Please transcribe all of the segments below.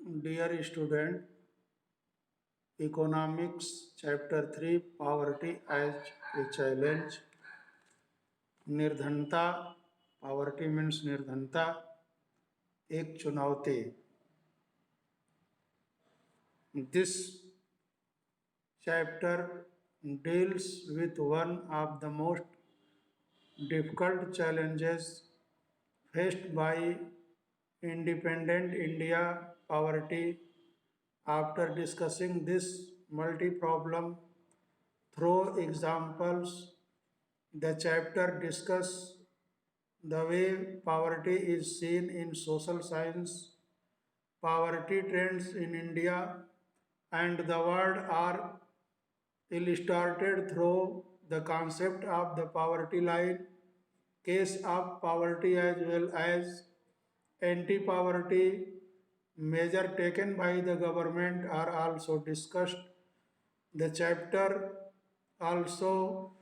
Dear student, Economics Chapter 3 Poverty as a Challenge. निर्धनता, poverty means निर्धनता, एक चुनौती. This chapter deals with one of the most difficult challenges faced by independent India, poverty. After discussing this multi-problem through examples, the chapter discusses the way poverty is seen in social science, poverty trends in India, and the world are illustrated through the concept of the poverty line, case of poverty as well as anti-poverty measure taken by the government are also discussed. The chapter also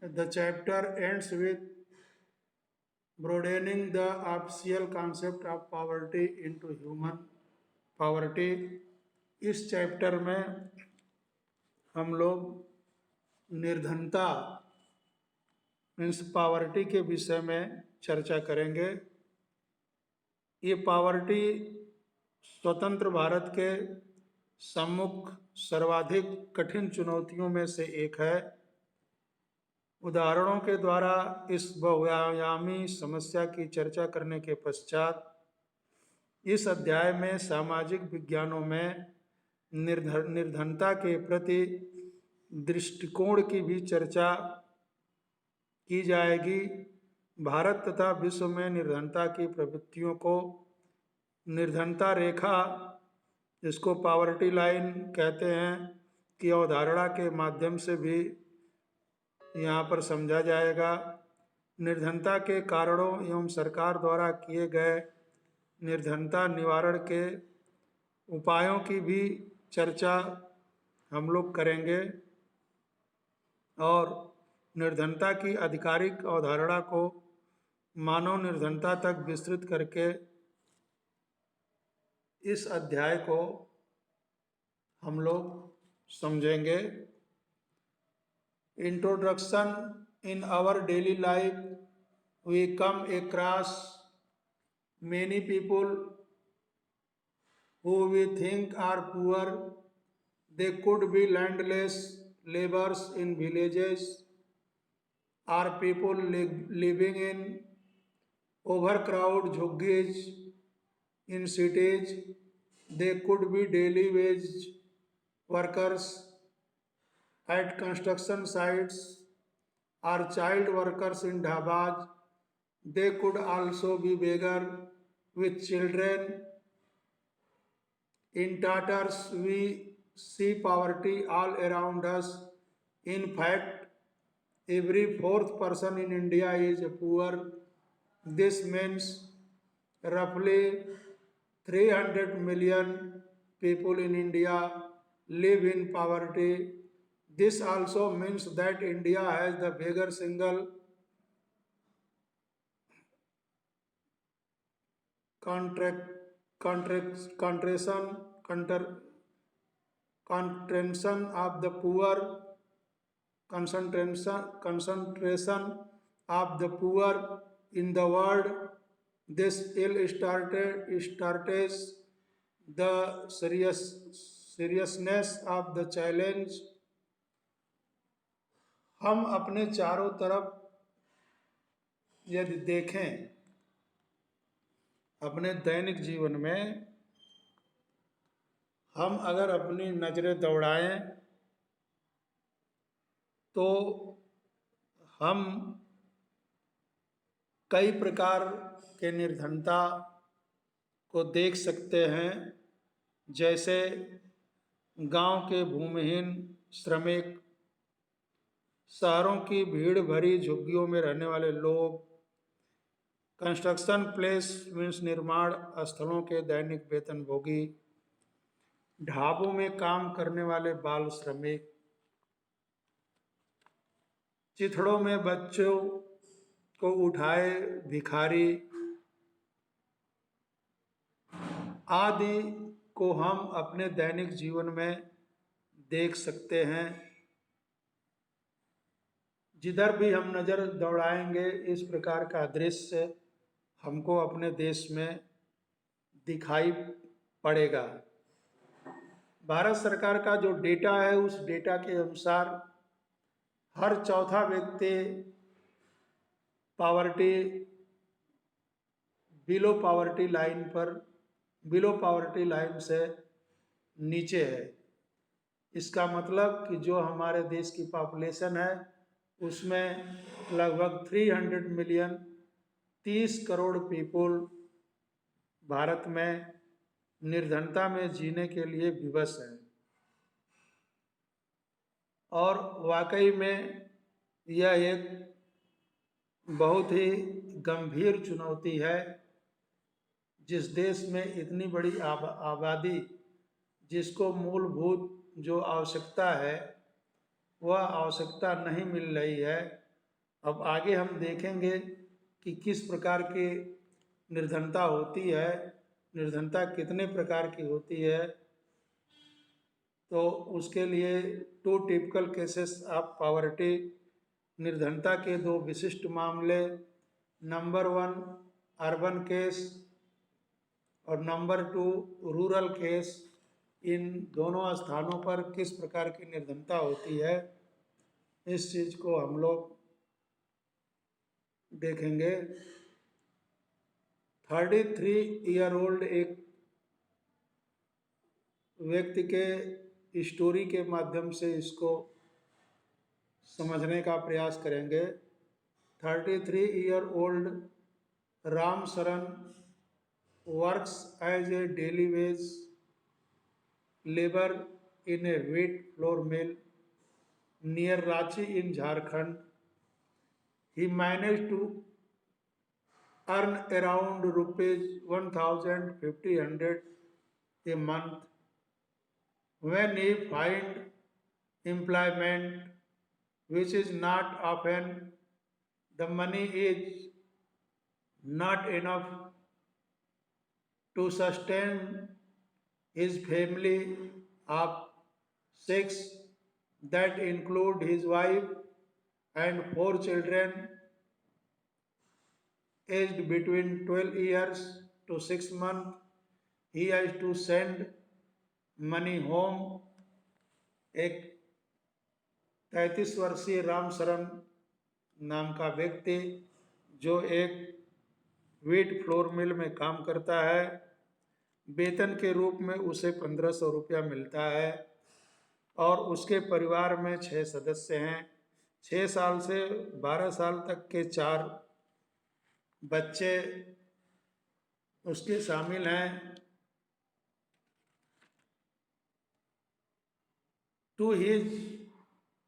the chapter ends with broadening the official concept of poverty into human poverty. इस chapter में हम लोग निर्धनता means poverty के विषय में चर्चा करेंगे. ये पावर्टी स्वतंत्र भारत के सम्मुख सर्वाधिक कठिन चुनौतियों में से एक है. उदाहरणों के द्वारा इस बहुआयामी समस्या की चर्चा करने के पश्चात इस अध्याय में सामाजिक विज्ञानों में निर्धनता के प्रति दृष्टिकोण की भी चर्चा की जाएगी. भारत तथा विश्व में निर्धनता की प्रवृत्तियों को निर्धनता रेखा, जिसको पावर्टी लाइन कहते हैं, की अवधारणा के माध्यम से भी यहाँ पर समझा जाएगा. निर्धनता के कारणों एवं सरकार द्वारा किए गए निर्धनता निवारण के उपायों की भी चर्चा हम लोग करेंगे और निर्धनता की आधिकारिक अवधारणा को मानव निर्धनता तक विस्तृत करके इस अध्याय को हम लोग समझेंगे. Introduction. In our daily life we come across many people who we think are poor. They could be landless laborers in villages or people living in overcrowded jhuggies in cities. They could be daily wage workers at construction sites or child workers in dhabas. They could also be beggars with children. In tatters, we see poverty all around us. In fact, every fourth person in India is poor. This means roughly 300 million people in India live in poverty. This also means that India has the biggest single concentration of the poor, concentration of the poor in the world. This illustrates the seriousness of the challenge. हम अपने चारों तरफ यदि देखें, अपने दैनिक जीवन में हम अगर अपनी नजरें दौड़ाएं तो हम कई प्रकार के निर्धनता को देख सकते हैं. जैसे गांव के भूमिहीन श्रमिक, शहरों की भीड़ भरी झुग्गियों में रहने वाले लोग, कंस्ट्रक्शन प्लेस मीन्स निर्माण स्थलों के दैनिक वेतनभोगी, ढाबों में काम करने वाले बाल श्रमिक, चिथड़ों में बच्चों को उठाए भिखारी आदि को हम अपने दैनिक जीवन में देख सकते हैं। जिधर भी हम नज़र दौड़ाएंगे इस प्रकार का दृश्य हमको अपने देश में दिखाई पड़ेगा। भारत सरकार का जो डेटा है उस डेटा के अनुसार हर चौथा व्यक्ति पावर्टी बिलो पावर्टी लाइन से नीचे है। इसका मतलब कि जो हमारे देश की पॉपुलेशन है उसमें लगभग 300 मिलियन 30 करोड़ पीपुल भारत में निर्धनता में जीने के लिए विवश हैं। और वाकई में यह एक बहुत ही गंभीर चुनौती है। जिस देश में इतनी बड़ी आबादी जिसको मूलभूत जो आवश्यकता है वह आवश्यकता नहीं मिल रही है। अब आगे हम देखेंगे कि किस प्रकार की निर्धनता होती है, निर्धनता कितने प्रकार की होती है। तो उसके लिए 2 टिपिकल केसेस ऑफ पॉवर्टी, निर्धनता के 2 विशिष्ट मामले, नंबर 1 अर्बन केस और नंबर 2 रूरल केस। इन दोनों स्थानों पर किस प्रकार की निर्धनता होती है इस चीज़ को हम लोग देखेंगे। 33 ईयर ओल्ड एक व्यक्ति के स्टोरी के माध्यम से इसको समझने का प्रयास करेंगे। 33 year old Ram Sharan works as a daily wage labour in a wheat flour mill near Ranchi in Jharkhand. He managed to earn around rupees 1,500 a month. When he find employment, which is not often, the money is not enough to sustain his family of 6 that include his wife and 4 children aged between 12 years to 6 months. He has to send money home. एक 33 वर्षीय राम शरण नाम का व्यक्ति जो एक wheat flour mill में काम करता है, वेतन के रूप में उसे 1500 रुपया मिलता है और उसके परिवार में 6 सदस्य हैं। 6 साल से 12 साल तक के 4 बच्चे उसके शामिल हैं। To his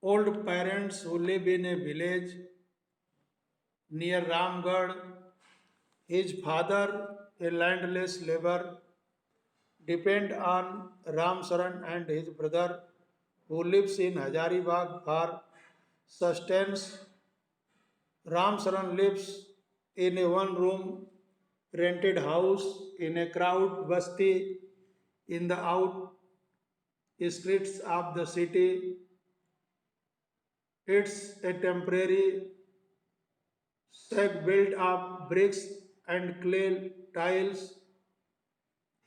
old parents who live in a village near Ramgarh, his father, a landless laborer, depend on Ram Saran and his brother who lives in Hazaribagh for sustenance. Ram Saran lives in a one-room rented house in a crowd basti in the outskirts of the city. It's a temporary shack built of bricks and clay tiles.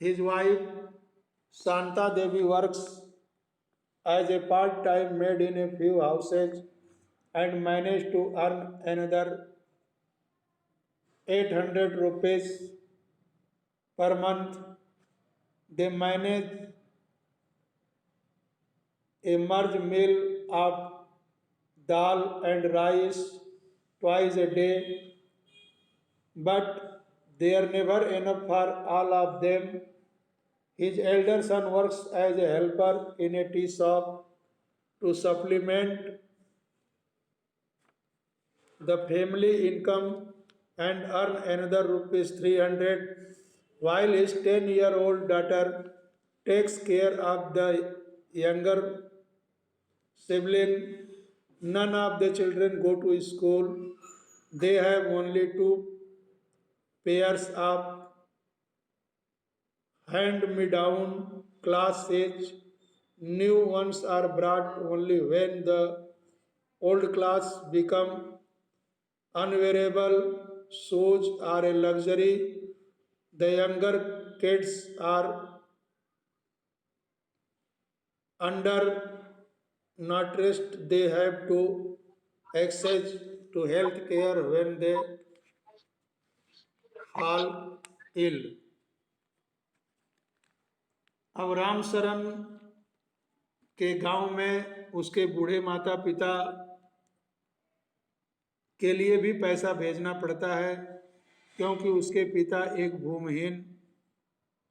His wife Santa Devi works as a part-time maid in a few houses and managed to earn another 800 rupees per month. They manage a merge meal of dal and rice twice a day, but they are never enough for all of them. His elder son works as a helper in a tea shop to supplement the family income and earn another rupees 300 while his 10-year-old daughter takes care of the younger sibling. None of the children go to school. They have only 2 pairs of hand-me-down classes. New ones are brought only when the old class become unwearable. Shoes are a luxury. The younger kids are under nourished. They have to access to health care when they fall ill. अब राम शरण के गांव में उसके बूढ़े माता पिता के लिए भी पैसा भेजना पड़ता है, क्योंकि उसके पिता एक भूमिहीन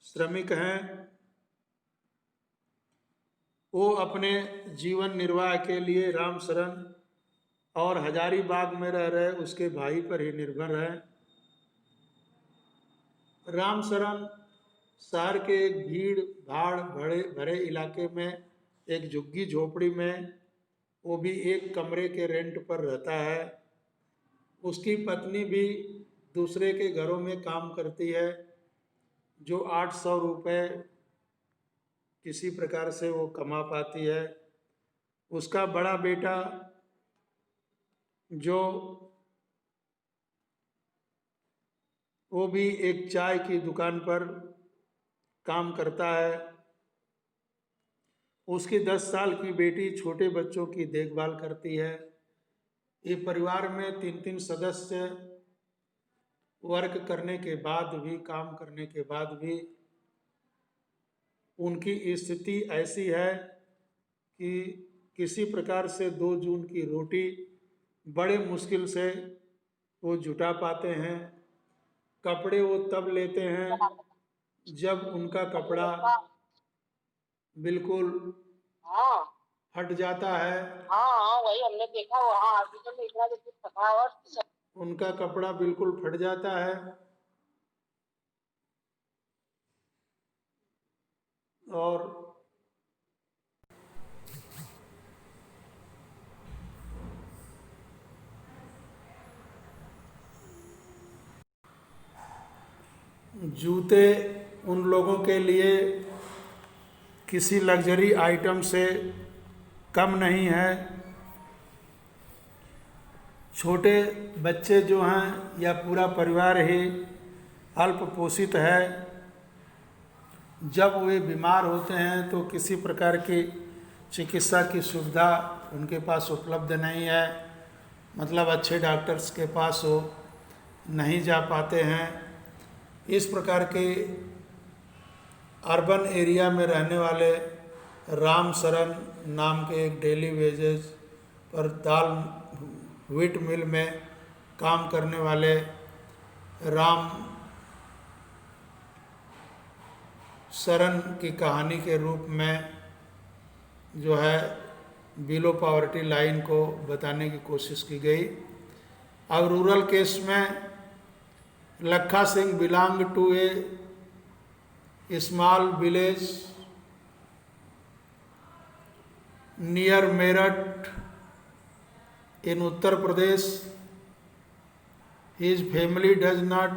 श्रमिक हैं। वो अपने जीवन निर्वाह के लिए राम शरण और हजारीबाग में रह रहे उसके भाई पर ही निर्भर है। राम शरण शहर के एक भीड़ भाड़ भरे इलाके में एक झुग्गी झोपड़ी में, वो भी एक कमरे के रेंट पर रहता है। उसकी पत्नी भी दूसरे के घरों में काम करती है, जो 800 रुपये किसी प्रकार से वो कमा पाती है। उसका बड़ा बेटा जो वो भी एक चाय की दुकान पर काम करता है। उसकी 10 साल की बेटी छोटे बच्चों की देखभाल करती है। ये परिवार में 3-3 सदस्य वर्क करने के बाद भी, काम करने के बाद भी उनकी स्थिति ऐसी है कि किसी प्रकार से 2 जून की रोटी बड़े मुश्किल से वो जुटा पाते हैं। कपड़े वो तब लेते हैं जब उनका कपड़ा बिल्कुल हट जाता है। वही हमने देखा वहाँ हॉस्पिटल में इतना थकावट, उनका कपड़ा बिल्कुल फट जाता है। और जूते उन लोगों के लिए किसी लग्जरी आइटम से कम नहीं है। छोटे बच्चे जो हैं या पूरा परिवार ही अल्प पोषित है। जब वे बीमार होते हैं तो किसी प्रकार की चिकित्सा की सुविधा उनके पास उपलब्ध नहीं है, मतलब अच्छे डॉक्टर्स के पास वो नहीं जा पाते हैं। इस प्रकार के अर्बन एरिया में रहने वाले राम शरण नाम के एक डेली वेजेस पर दाल व्हीट मिल में काम करने वाले राम शरण की कहानी के रूप में जो है बिलो पॉवर्टी लाइन को बताने की कोशिश की गई। अब रूरल केस में Lakha Singh belong to a small village near Meerut in Uttar Pradesh. His family does not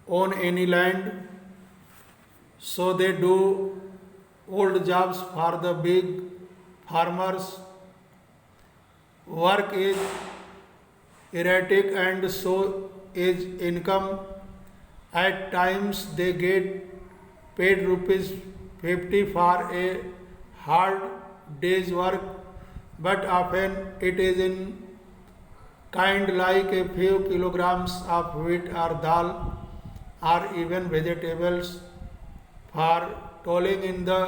own any land, so they do old jobs for the big farmers. Work is erratic and so is income. At times they get paid ₹50 for a hard day's work, but often it is in kind, like a few kilograms of wheat or dal or even vegetables. For toiling in the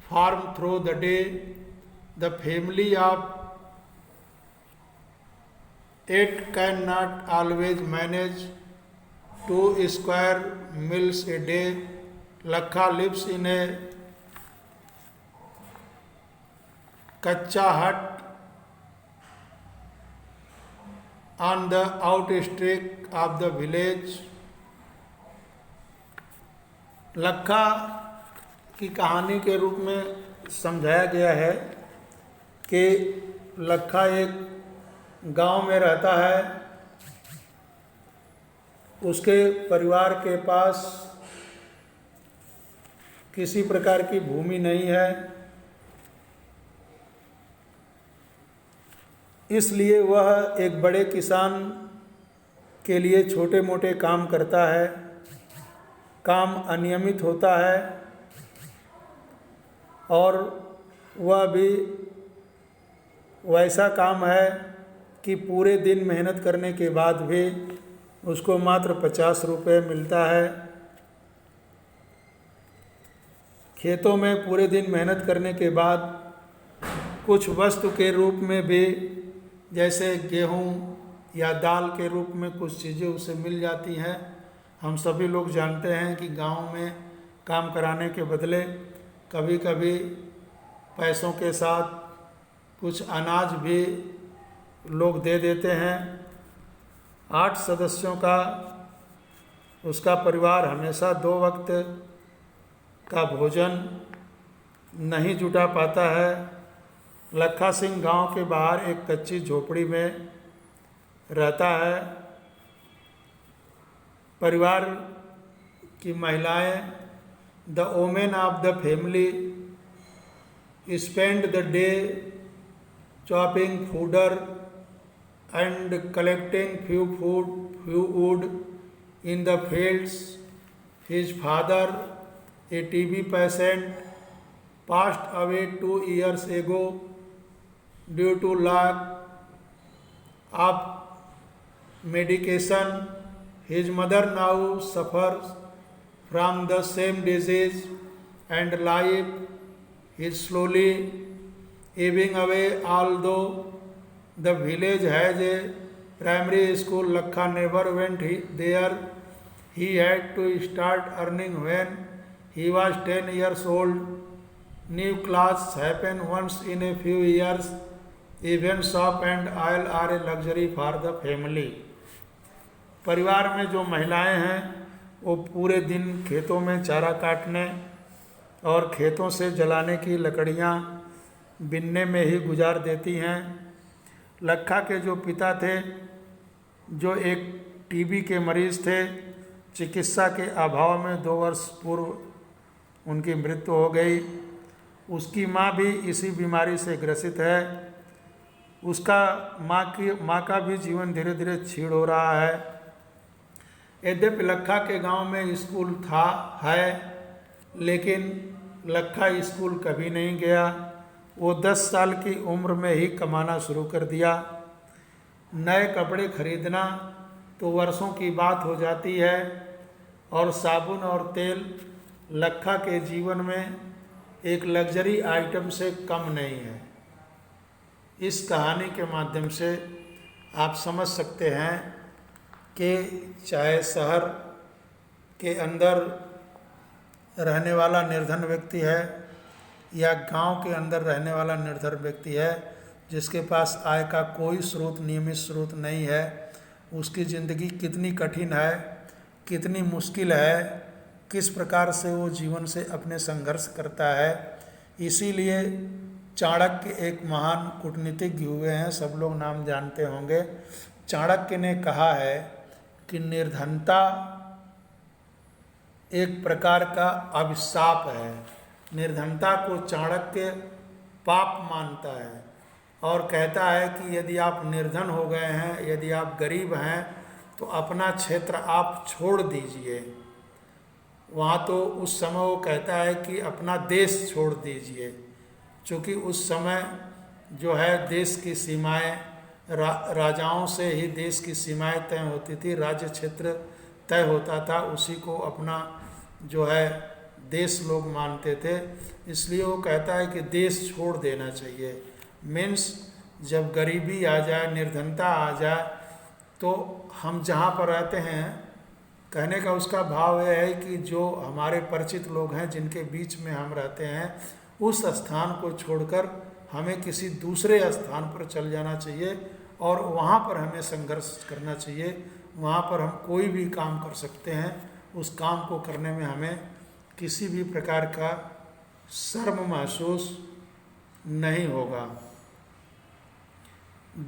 farm through the day, the family of 8 cannot always manage 2 square meals a day. Lakha lives in a कच्चा हट on the outskirts of the village. लखा की कहानी के रूप में समझाया गया है कि लखा एक गांव में रहता है। उसके परिवार के पास किसी प्रकार की भूमि नहीं है, इसलिए वह एक बड़े किसान के लिए छोटे मोटे काम करता है। काम अनियमित होता है और वह भी वैसा काम है कि पूरे दिन मेहनत करने के बाद भी उसको मात्र 50 रुपये मिलता है। खेतों में पूरे दिन मेहनत करने के बाद कुछ वस्तु के रूप में भी, जैसे गेहूँ या दाल के रूप में कुछ चीज़ें उसे मिल जाती हैं। हम सभी लोग जानते हैं कि गांव में काम कराने के बदले कभी कभी पैसों के साथ कुछ अनाज भी लोग दे देते हैं। 8 सदस्यों का उसका परिवार हमेशा 2 वक्त का भोजन नहीं जुटा पाता है। लखा सिंह गांव के बाहर एक कच्ची झोपड़ी में रहता है। परिवार की महिलाएं, the women of the family, spend the day chopping fodder and collecting few wood in the fields. His father, a TB patient, passed away 2 years ago due to lack of medication. His mother now suffers from the same disease and life is slowly ebbing away. Although the village has a primary school, Lakha never went there. He had to start earning when he was 10 years old. New class happen once in a few years. Even soap and oil are a luxury for the family. परिवार में जो महिलाएं हैं वो पूरे दिन खेतों में चारा काटने और खेतों से जलाने की लकड़ियां बिनने में ही गुजार देती हैं। लखा के जो पिता थे, जो एक टीबी के मरीज़ थे, चिकित्सा के अभाव में 2 वर्ष पूर्व उनकी मृत्यु हो गई। उसकी माँ भी इसी बीमारी से ग्रसित है। उसका माँ का भी जीवन धीरे धीरे क्षीण हो रहा है। यद्यपि लखा के गांव में स्कूल है, लेकिन लखा स्कूल कभी नहीं गया। वो 10 साल की उम्र में ही कमाना शुरू कर दिया। नए कपड़े खरीदना तो वर्षों की बात हो जाती है और साबुन और तेल लखा के जीवन में एक लग्जरी आइटम से कम नहीं है। इस कहानी के माध्यम से आप समझ सकते हैं कि चाहे शहर के अंदर रहने वाला निर्धन व्यक्ति है या गांव के अंदर रहने वाला निर्धन व्यक्ति है, जिसके पास आय का कोई स्रोत, नियमित स्रोत नहीं है, उसकी ज़िंदगी कितनी कठिन है, कितनी मुश्किल है, किस प्रकार से वो जीवन से अपने संघर्ष करता है। इसीलिए चाणक्य एक महान कूटनीतिज्ञ हुए हैं, सब लोग नाम जानते होंगे। चाणक्य ने कहा है कि निर्धनता एक प्रकार का अभिशाप है। निर्धनता को चाणक्य पाप मानता है और कहता है कि यदि आप निर्धन हो गए हैं, यदि आप गरीब हैं, तो अपना क्षेत्र आप छोड़ दीजिए। वहाँ तो उस समय वो कहता है कि अपना देश छोड़ दीजिए, क्योंकि उस समय जो है देश की सीमाएं राजाओं से ही देश की सीमाएं तय होती थी, राज्य क्षेत्र तय होता था, उसी को अपना जो है देश लोग मानते थे। इसलिए वो कहता है कि देश छोड़ देना चाहिए। मीन्स जब गरीबी आ जाए, निर्धनता आ जाए, तो हम जहाँ पर रहते हैं, कहने का उसका भाव यह है कि जो हमारे परिचित लोग हैं, जिनके बीच में हम रहते हैं, उस स्थान को छोड़कर हमें किसी दूसरे स्थान पर चल जाना चाहिए और वहाँ पर हमें संघर्ष करना चाहिए। वहाँ पर हम कोई भी काम कर सकते हैं। उस काम को करने में हमें किसी भी प्रकार का शर्म महसूस नहीं होगा।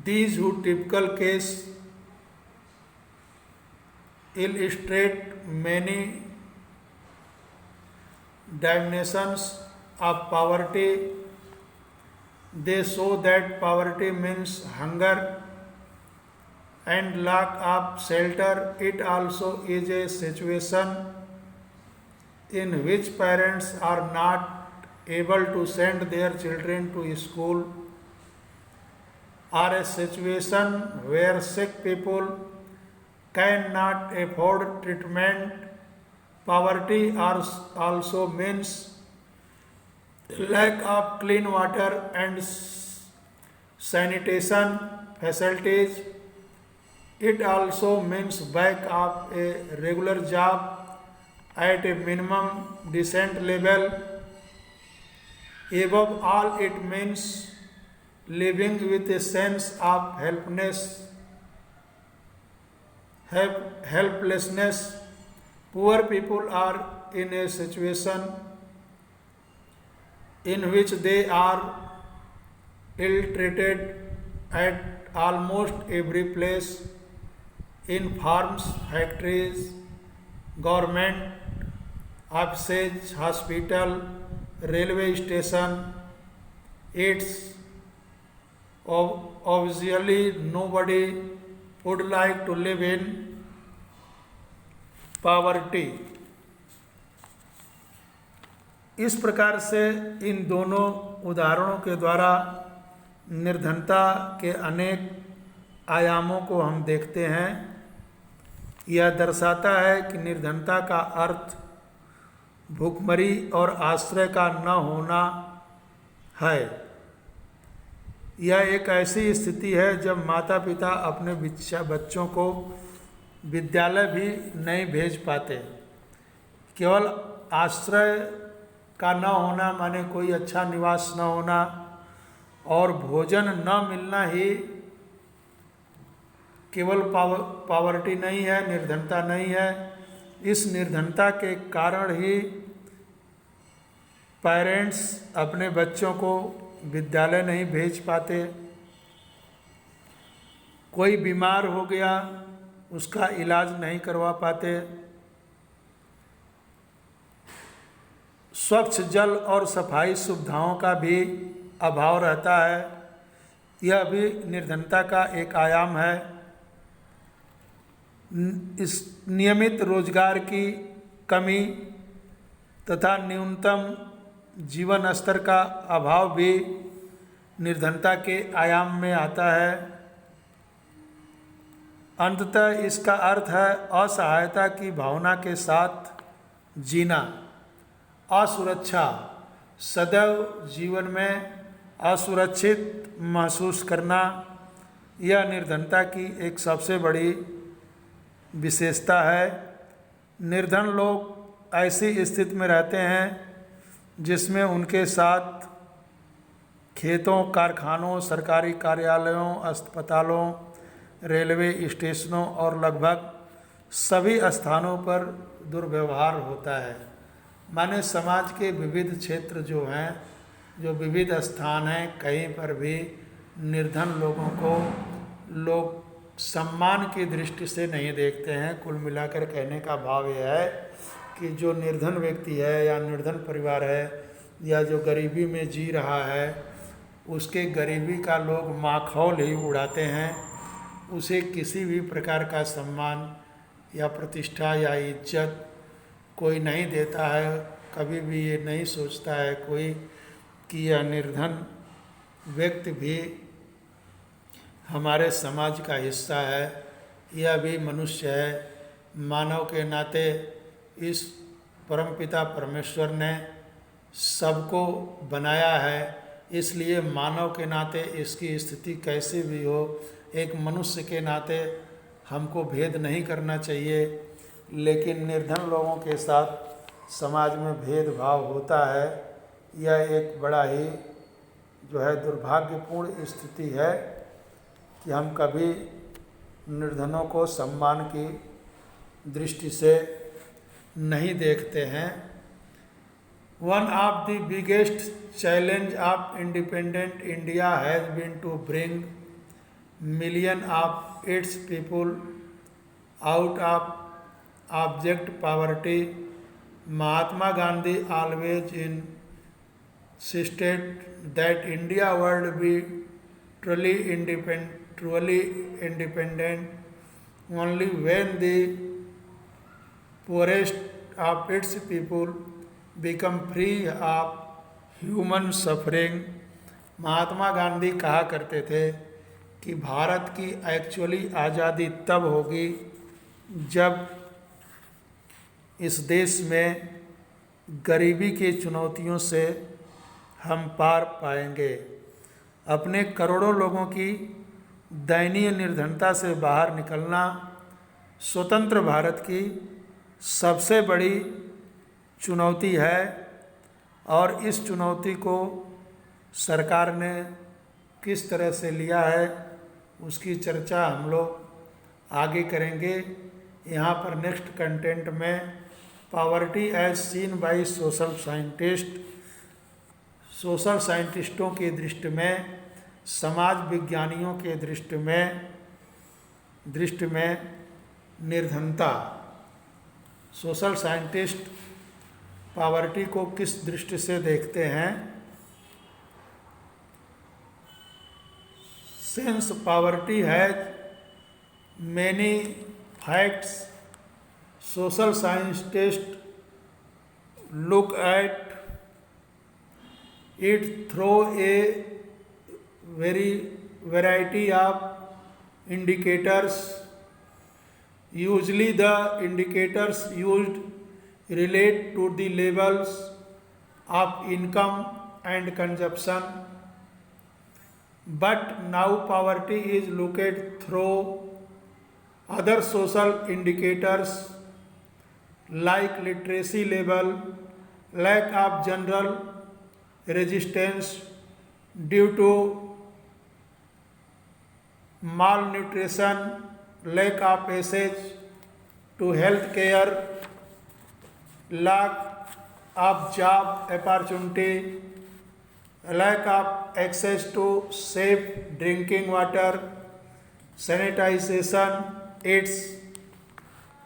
These who typical case illustrate many dimensions of poverty. They show that poverty means hunger and lack of shelter. It also is a situation in which parents are not able to send their children to school, or a situation where sick people cannot afford treatment. Poverty also means lack of clean water and sanitation facilities. It also means lack of a regular job at a minimum decent level. Above all, it means living with a sense of helplessness. Poor people are in a situation in which they are ill-treated at almost every place, in farms, factories, government offices, hospital, railway station. It's obviously nobody would like to live in poverty. इस प्रकार से इन दोनों उदाहरणों के द्वारा निर्धनता के अनेक आयामों को हम देखते हैं। यह दर्शाता है कि निर्धनता का अर्थ भूखमरी और आश्रय का न होना है। यह एक ऐसी स्थिति है जब माता पिता अपने बच्चों को विद्यालय भी नहीं भेज पाते। केवल आश्रय का न होना माने कोई अच्छा निवास न होना और भोजन न मिलना ही केवल पावर्टी नहीं है, निर्धनता नहीं है। इस निर्धनता के कारण ही पेरेंट्स अपने बच्चों को विद्यालय नहीं भेज पाते। कोई बीमार हो गया, उसका इलाज नहीं करवा पाते। स्वच्छ जल और सफाई सुविधाओं का भी अभाव रहता है। यह भी निर्धनता का एक आयाम है। इस नियमित रोजगार की कमी तथा न्यूनतम जीवन स्तर का अभाव भी निर्धनता के आयाम में आता है। अंततः इसका अर्थ है असहायता की भावना के साथ जीना, असुरक्षा, सदैव जीवन में असुरक्षित महसूस करना। यह निर्धनता की एक सबसे बड़ी विशेषता है। निर्धन लोग ऐसी स्थिति में रहते हैं जिसमें उनके साथ खेतों, कारखानों, सरकारी कार्यालयों, अस्पतालों, रेलवे स्टेशनों और लगभग सभी स्थानों पर दुर्व्यवहार होता है। माने समाज के विविध क्षेत्र जो हैं, जो विविध स्थान हैं, कहीं पर भी निर्धन लोगों को लोग सम्मान की दृष्टि से नहीं देखते हैं। कुल मिलाकर कहने का भाव यह है कि जो निर्धन व्यक्ति है या निर्धन परिवार है या जो गरीबी में जी रहा है, उसके गरीबी का लोग माखौल ही उड़ाते हैं। उसे किसी भी प्रकार का सम्मान या प्रतिष्ठा या इज्जत कोई नहीं देता है। कभी भी ये नहीं सोचता है कोई कि यह निर्धन व्यक्ति भी हमारे समाज का हिस्सा है, यह भी मनुष्य है। मानव के नाते इस परमपिता परमेश्वर ने सबको बनाया है, इसलिए मानव के नाते इसकी स्थिति कैसी भी हो, एक मनुष्य के नाते हमको भेद नहीं करना चाहिए। लेकिन निर्धन लोगों के साथ समाज में भेदभाव होता है। यह एक बड़ा ही जो है दुर्भाग्यपूर्ण स्थिति है कि हम कभी निर्धनों को सम्मान की दृष्टि से नहीं देखते हैं। One of the biggest challenge of independent India has been to bring millions of its people out of abject poverty. Mahatma Gandhi always insisted that India would be truly independent only when the poorest of its people become free of human suffering. Mahatma Gandhi कहा करते थे कि भारत की actually आज़ादी तब होगी जब इस देश में गरीबी की चुनौतियों से हम पार पाएंगे। अपने करोड़ों लोगों की दयनीय निर्धनता से बाहर निकलना स्वतंत्र भारत की सबसे बड़ी चुनौती है और इस चुनौती को सरकार ने किस तरह से लिया है उसकी चर्चा हम लोग आगे करेंगे। यहाँ पर नेक्स्ट कंटेंट में poverty as seen by social साइंटिस्टों की दृष्टि में, समाज विज्ञानियों के दृष्टि में निर्धनता, सोशल साइंटिस्ट पॉवर्टी को किस दृष्टि से देखते हैं। Since poverty has many facts, social scientists look at it through a variety of indicators. Usually the indicators used relate to the levels of income and consumption. But now poverty is looked through other social indicators like literacy level, lack of general resistance due to malnutrition, lack of access to health care, lack of job opportunity, lack of access to safe drinking water, sanitization. Its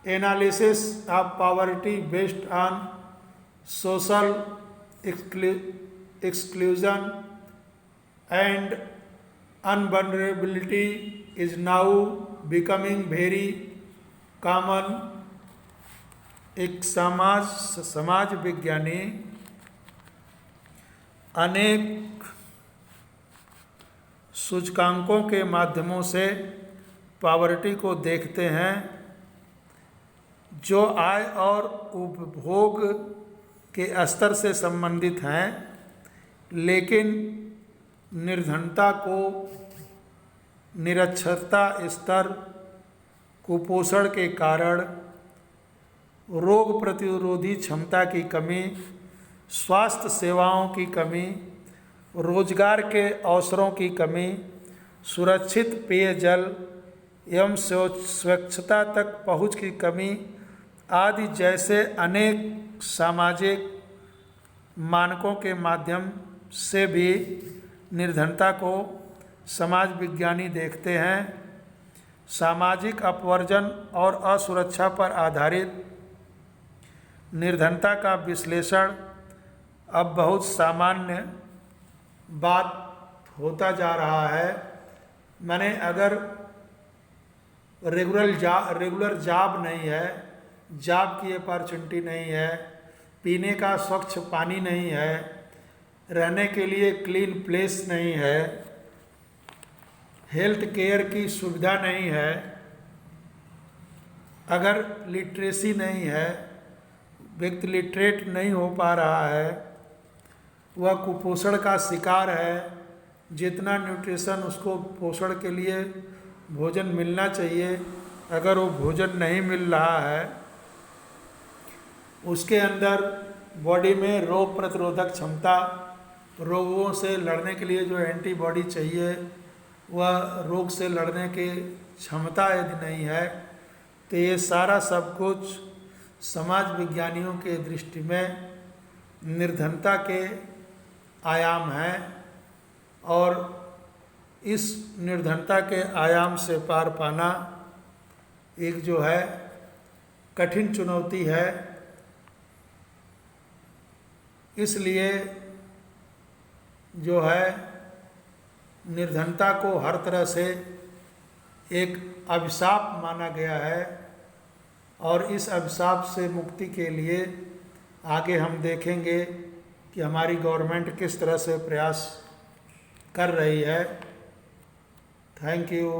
analysis of poverty based on social exclusion and vulnerability is now becoming very common. एक समाज विज्ञानी अनेक सूचकांकों के माध्यमों से poverty को देखते हैं जो आय और उपभोग के स्तर से संबंधित हैं, लेकिन निर्धनता को निरक्षरता स्तर, कुपोषण के कारण, रोग प्रतिरोधी क्षमता की कमी, स्वास्थ्य सेवाओं की कमी, रोजगार के अवसरों की कमी, सुरक्षित पेयजल एवं स्वच्छता तक पहुंच की कमी आदि जैसे अनेक सामाजिक मानकों के माध्यम से भी निर्धनता को समाज विज्ञानी देखते हैं। सामाजिक अपवर्जन और असुरक्षा पर आधारित निर्धनता का विश्लेषण अब बहुत सामान्य बात होता जा रहा है। माने अगर रेगुलर जॉब नहीं है, जॉब की अपॉर्चुनिटी नहीं है, पीने का स्वच्छ पानी नहीं है, रहने के लिए क्लीन प्लेस नहीं है, हेल्थ केयर की सुविधा नहीं है, अगर लिटरेसी नहीं है, व्यक्ति लिटरेट नहीं हो पा रहा है, वह कुपोषण का शिकार है, जितना न्यूट्रिशन उसको पोषण के लिए भोजन मिलना चाहिए अगर वो भोजन नहीं मिल रहा है, उसके अंदर बॉडी में रोग प्रतिरोधक क्षमता, रोगों से लड़ने के लिए जो एंटीबॉडी चाहिए वह रोग से लड़ने की क्षमता यदि नहीं है, तो ये सारा सब कुछ समाज विज्ञानियों के दृष्टि में निर्धनता के आयाम हैं और इस निर्धनता के आयाम से पार पाना एक जो है कठिन चुनौती है। इसलिए जो है निर्धनता को हर तरह से एक अभिशाप माना गया है, और इस अभिशाप से मुक्ति के लिए आगे हम देखेंगे कि हमारी गवर्नमेंट किस तरह से प्रयास कर रही है। Thank you.